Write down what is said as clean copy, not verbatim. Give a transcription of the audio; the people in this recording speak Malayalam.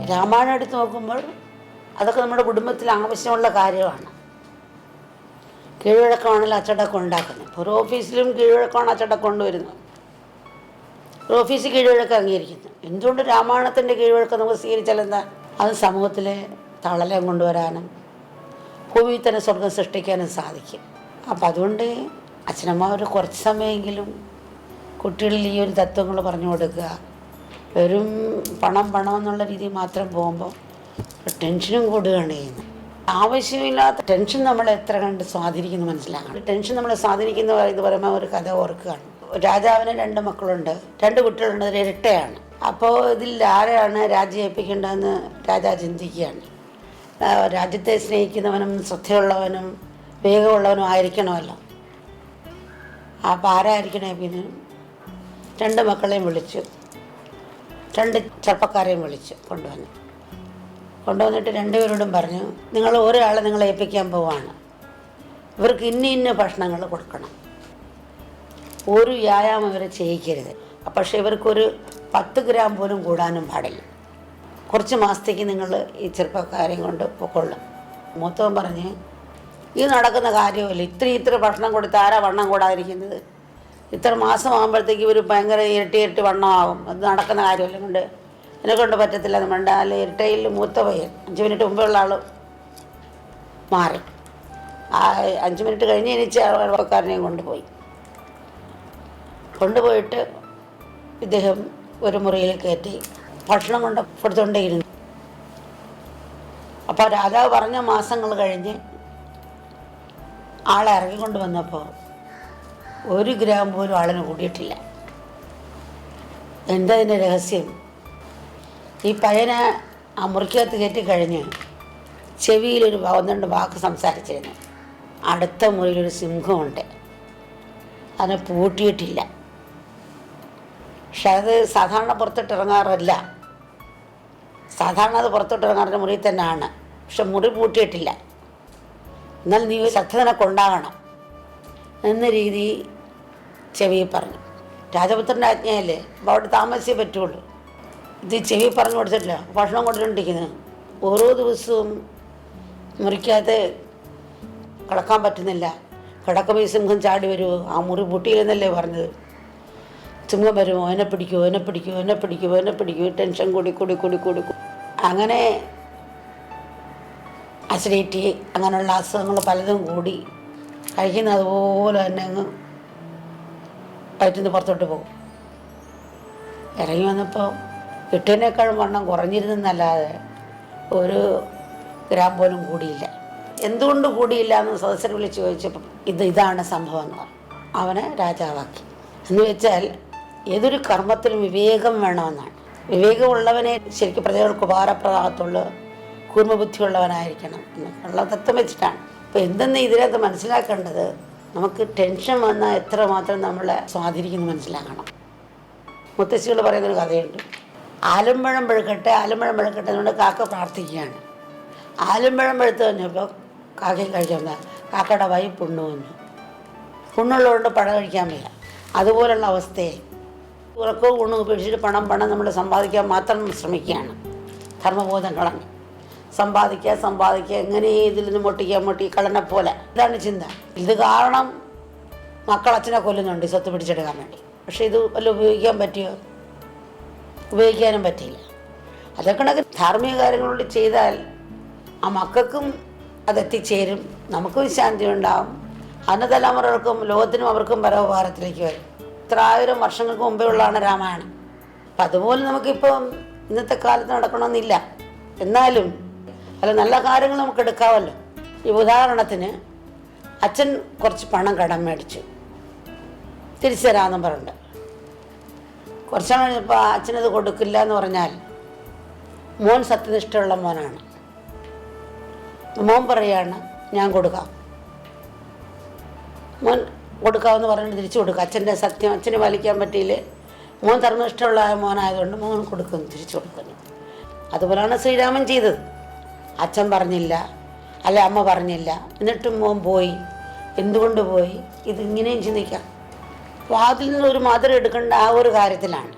രാമായണം എടുത്ത് നോക്കുമ്പോൾ അതൊക്കെ നമ്മുടെ കുടുംബത്തിൽ ആവശ്യമുള്ള കാര്യമാണ്. കീഴ്വഴക്കമാണല്ലോ അച്ചടക്കം ഉണ്ടാക്കുന്നത്. ഒരു ഓഫീസിലും കീഴ്വഴക്കമാണ് അച്ചടക്കം കൊണ്ടുവരുന്നത്. ഒരു ഓഫീസ് കീഴ്വഴക്കം അംഗീകരിക്കുന്നു. എന്തുകൊണ്ട് രാമായണത്തിൻ്റെ കീഴ്വഴക്കം നമുക്ക് സ്വീകരിച്ചാൽ എന്താ? അത് സമൂഹത്തിലെ തളലം കൊണ്ടുവരാനും ഭൂമിയിൽ തന്നെ സ്വർഗം സൃഷ്ടിക്കാനും സാധിക്കും. അപ്പം അതുകൊണ്ട് അച്ഛനമ്മമാർ കുറച്ച് സമയമെങ്കിലും കുട്ടികളിൽ ഈ ഒരു തത്വങ്ങൾ പറഞ്ഞു കൊടുക്കുക. വെറും പണം എന്നുള്ള രീതിയിൽ മാത്രം പോകുമ്പോൾ ടെൻഷനും കൂടുകയാണ് ചെയ്യുന്നത്. ആവശ്യമില്ലാത്ത ടെൻഷൻ നമ്മളെ എത്ര കണ്ട് സ്വാധീനിക്കുന്നു മനസ്സിലാക്കണം. ടെൻഷൻ നമ്മളെ സ്വാധീനിക്കുന്ന ഇത് പറയുമ്പോൾ ഒരു കഥ ഓർക്കുകയാണ്. രാജാവിന് 2 മക്കളുണ്ട്, 2 കുട്ടികളുണ്ട്, ഒരു ഇരട്ടയാണ്. അപ്പോൾ ഇതിൽ ആരെയാണ് രാജ്യം ഏൽപ്പിക്കേണ്ടതെന്ന് രാജാവ് ചിന്തിക്കുകയാണ്. രാജ്യത്തെ സ്നേഹിക്കുന്നവനും ശ്രദ്ധയുള്ളവനും വേഗമുള്ളവനും ആയിരിക്കണമല്ലോ. അപ്പോൾ ആരായിരിക്കണേ? പിന്നെ 2 മക്കളെയും വിളിച്ചു, 2 ചെറുപ്പക്കാരെയും വിളിച്ചു കൊണ്ടുവന്നിട്ട് 2 പേരോടും പറഞ്ഞു, നിങ്ങൾ ഒരാളെ നിങ്ങളെ ഏൽപ്പിക്കാൻ പോവാണ്. ഇവർക്ക് ഇന്ന ഭക്ഷണങ്ങൾ കൊടുക്കണം, ഒരു വ്യായാമം ഇവരെ ചെയ്യിക്കരുത്. പക്ഷേ ഇവർക്കൊരു 10 ഗ്രാം പോലും കൂടാനും പാടില്ല. കുറച്ച് മാസത്തേക്ക് നിങ്ങൾ ഈ ചെറുപ്പക്കാരെയും കൊണ്ട് പൊക്കൊള്ളും. മൂത്തവൻ പറഞ്ഞ്, ഇത് നടക്കുന്ന കാര്യമല്ല, ഇത്ര ഭക്ഷണം കൊടുത്ത് ആരാ വണ്ണം കൂടാതിരിക്കുന്നത്? ഇത്ര മാസമാകുമ്പോഴത്തേക്ക് ഇവർ ഭയങ്കര ഇരട്ടി വണ്ണമാകും. അത് നടക്കുന്ന കാര്യമല്ല, കൊണ്ട് എന്നെക്കൊണ്ട് പറ്റത്തില്ല എന്ന് വേണ്ട. അല്ല, ഇരട്ടയിൽ മൂത്ത പയ്യൻ 5 മിനിറ്റ് മുമ്പുള്ള ആൾ മാറി. ആ 5 മിനിറ്റ് കഴിഞ്ഞ് എനിച്ച് ആൾക്കാരനെയും കൊണ്ടുപോയിട്ട് ഇദ്ദേഹം ഒരു മുറിയിൽ കയറ്റി ഭക്ഷണം കൊണ്ട് കൊടുത്തുകൊണ്ടേയിരുന്നു. അപ്പോൾ രാജാവ് പറഞ്ഞ മാസങ്ങൾ കഴിഞ്ഞ് ആളെ ഇറങ്ങിക്കൊണ്ട് വന്നപ്പോൾ 1 ഗ്രാം പോലും ആളിന് കൂടിയിട്ടില്ല. എന്താ ഇതിൻ്റെ രഹസ്യം? ഈ പയ്യനെ ആ മുറിക്കകത്ത് കയറ്റി കഴിഞ്ഞ് ചെവിയിലൊരു 1-2 വാക്ക് സംസാരിച്ചിരുന്നു. അടുത്ത മുറിയിലൊരു സിംഹമുണ്ട്, അതിനെ പൂട്ടിയിട്ടില്ല. പക്ഷെ അത് സാധാരണ പുറത്തോട്ടിറങ്ങാറില്ല. സാധാരണ അത് പുറത്തോട്ടിറങ്ങാറിൻ്റെ മുറിയിൽ തന്നെയാണ്, പക്ഷെ മുറി പൂട്ടിയിട്ടില്ല. എന്നാൽ നീ ശ്രദ്ധ നിനക്കുണ്ടാകണം എന്ന രീതി ചെവി പറഞ്ഞു. രാജപുത്രൻ്റെ ആജ്ഞയല്ലേ, അപ്പോൾ അവിടെ താമസിച്ചേ പറ്റുള്ളൂ. ഇത് ചെവി പറഞ്ഞു കൊടുത്തിട്ടില്ല, ഭക്ഷണം കൊണ്ടുകൊണ്ടിരിക്കുന്നത്. ഓരോ ദിവസവും മുറിക്കകത്ത് കിടക്കാൻ പറ്റുന്നില്ല. കിടക്കുമ്പോൾ ഈ സിംഹം ചാടി വരുമോ? ആ മുറി പൂട്ടിയില്ലെന്നല്ലേ പറഞ്ഞത്? സിംഹം വരുമോ? എന്നെ പിടിക്കുമോ? ടെൻഷൻ കൂടി അങ്ങനെ അസിഡിറ്റി അങ്ങനെയുള്ള അസുഖങ്ങൾ പലതും കൂടി കഴിക്കുന്ന അതുപോലെ തന്നെ അങ്ങ് വയറ്റിന്ന് പുറത്തോട്ട് പോകും. ഇറങ്ങി വന്നപ്പോൾ കിട്ടിയതിനേക്കാളും വണ്ണം കുറഞ്ഞിരുന്നല്ലാതെ 1 ഗ്രാം പോലും കൂടിയില്ല. എന്തുകൊണ്ട് കൂടിയില്ല എന്ന് സദസ്യർ വിളിച്ച് ചോദിച്ചപ്പോൾ ഇതാണ് സംഭവം എന്ന് പറഞ്ഞു. അവനെ രാജാവാക്കി. എന്ന് വെച്ചാൽ ഏതൊരു കർമ്മത്തിലും വിവേകം വേണമെന്നാണ്. വിവേകമുള്ളവനെ ശരിക്കും പ്രജകൾക്ക് ഉപകാരപ്രദമാകത്തുള്ളൂ, കൂർമ്മബുദ്ധിയുള്ളവനായിരിക്കണം എന്നുള്ള തത്വം വെച്ചിട്ടാണ്. അപ്പോൾ എന്തെന്ന് ഇതിനകത്ത് മനസ്സിലാക്കേണ്ടത്, നമുക്ക് ടെൻഷൻ വന്നാൽ എത്രമാത്രം നമ്മളെ സ്വാധീനിക്കുന്നു മനസ്സിലാക്കണം. മുത്തശ്ശികൾ പറയുന്നൊരു കഥയുണ്ട്. ആലമ്പഴം പഴുക്കട്ടെ എന്നുകൊണ്ട് കാക്ക പ്രാർത്ഥിക്കുകയാണ്. ആലമ്പഴം പഴുത്ത് കഴിഞ്ഞപ്പോൾ കാക്കയും കഴിക്കാൻ കാക്കയുടെ വായി പുണ്ണുള്ളതുകൊണ്ട് പഴം കഴിക്കാൻ വയ്യ. അതുപോലുള്ള അവസ്ഥയെ ഉറക്കവും ഊണും ഉപേക്ഷിച്ചിട്ട് പണം നമ്മൾ സമ്പാദിക്കാൻ മാത്രം ശ്രമിക്കുകയാണ്. ധർമ്മബോധം കളഞ്ഞ് സമ്പാദിക്കുക എങ്ങനെ ഇതിൽ നിന്ന് മോട്ടിക്കുക കള്ളനെ പോലെ. ഇതാണ് ചിന്ത. ഇത് കാരണം മക്കൾ അച്ഛനെ കൊല്ലുന്നുണ്ട് സ്വത്ത് പിടിച്ചെടുക്കാൻ വേണ്ടി. പക്ഷേ ഇത് വല്ല ഉപയോഗിക്കാൻ പറ്റിയോ? ഉപയോഗിക്കാനും പറ്റിയില്ല. അതൊക്കെ ധാർമ്മിക കാര്യങ്ങളോട് ചെയ്താൽ ആ മക്കൾക്കും അതെത്തിച്ചേരും, നമുക്കും ശാന്തി ഉണ്ടാവും, അന്ന തലമുറകൾക്കും ലോകത്തിനും അവർക്കും പരോപകാരത്തിലേക്ക് വരും. 1000 വർഷങ്ങൾക്ക് മുമ്പേ ഉള്ളതാണ് രാമായണം. അപ്പം അതുപോലെ നമുക്കിപ്പം ഇന്നത്തെ കാലത്ത് നടക്കണമെന്നില്ല. എന്നാലും അല്ല, നല്ല കാര്യങ്ങൾ നമുക്ക് എടുക്കാമല്ലോ. ഈ ഉദാഹരണത്തിന് അച്ഛൻ കുറച്ച് പണം കടം മേടിച്ചു, തിരിച്ചു തരാമെന്നും പറഞ്ഞിട്ട് കുറച്ച് കഴിഞ്ഞപ്പോൾ അച്ഛനത് കൊടുക്കില്ല എന്ന് പറഞ്ഞാൽ മോൻ സത്യനിഷ്ഠയുള്ള മോനാണ്. മോൻ പറയാണ് ഞാൻ കൊടുക്കാം. മോൻ കൊടുക്കാമെന്ന് പറഞ്ഞിട്ട് തിരിച്ചു കൊടുക്കുക. അച്ഛൻ്റെ സത്യം അച്ഛന് പാലിക്കാൻ പറ്റിയില്ലേ, മോൻ ധർമ്മനിഷ്ഠമുള്ള മോനായതുകൊണ്ട് മോൻ തിരിച്ചു കൊടുക്കുന്നു. അതുപോലെയാണ് ശ്രീരാമൻ ചെയ്തത്. അച്ഛൻ പറഞ്ഞില്ല, അല്ല അമ്മ പറഞ്ഞില്ല, എന്നിട്ടും മോൻ പോയി എന്തുകൊണ്ട് പോയി, ഇതിങ്ങനെയും ചിന്തിക്കാം. അപ്പോൾ അതിൽ നിന്ന് ഒരു മധുരം എടുക്കേണ്ട ആ ഒരു കാര്യത്തിലാണ്.